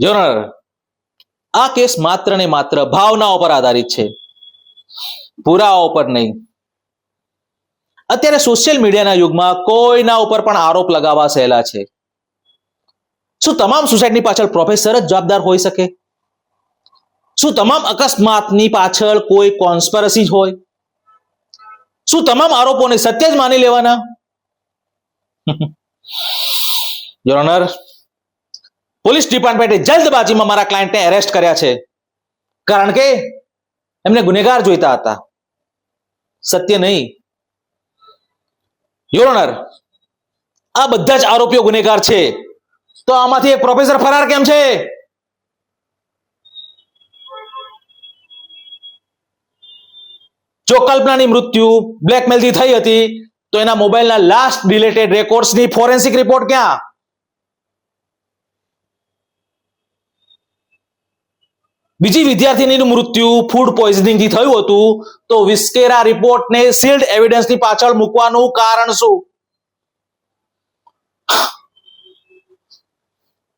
યોનર, આ કેસ માત્ર ને માત્ર ભાવનાઓ પર આધારિત છે, પુરાવાઓ પર નહીં. અત્યારે સોશિયલ મીડિયાના યુગમાં કોઈના ઉપર પણ આરોપ લગાવવા સહેલા છે. શું તમામ સુસાઇડની પાછળ પ્રોફેસર જ જવાબદાર હોઈ શકે? શું તમામ અકસ્માતની પાછળ કોઈ કોન્સ્પિરસી જ હોય? શું તમામ આરોપોને સત્ય જ માની લેવાના? યોર ઓનર, પોલીસ ડિપાર્ટમેન્ટે જલ્દબાજીમાં મારા ક્લાયન્ટને એરેસ્ટ કર્યા છે, કારણ કે એમને ગુનેગાર જોઈતા હતા, સત્ય નહીં. યોર ઓનર, આ બધા જ આરોપીઓ ગુનેગાર છે, તો આમાંથી એક પ્રોફેસર ફરાર કેમ છે? જો કલ્પનાની મૃત્યુ બ્લેકમેલથી થઈ હતી, તો એના મોબાઈલના લાસ્ટ ડિલેટેડ રેકોર્ડ્સની ફોરેન્સિક રિપોર્ટ ક્યાં? બીજી વિદ્યાર્થીનીનું મૃત્યુ ફૂડ પોઈઝનિંગથી થયું હતું, તો વિસ્કેરા રિપોર્ટને સીલ્ડ એવિડન્સની પાછળ મૂકવાનું કારણ શું?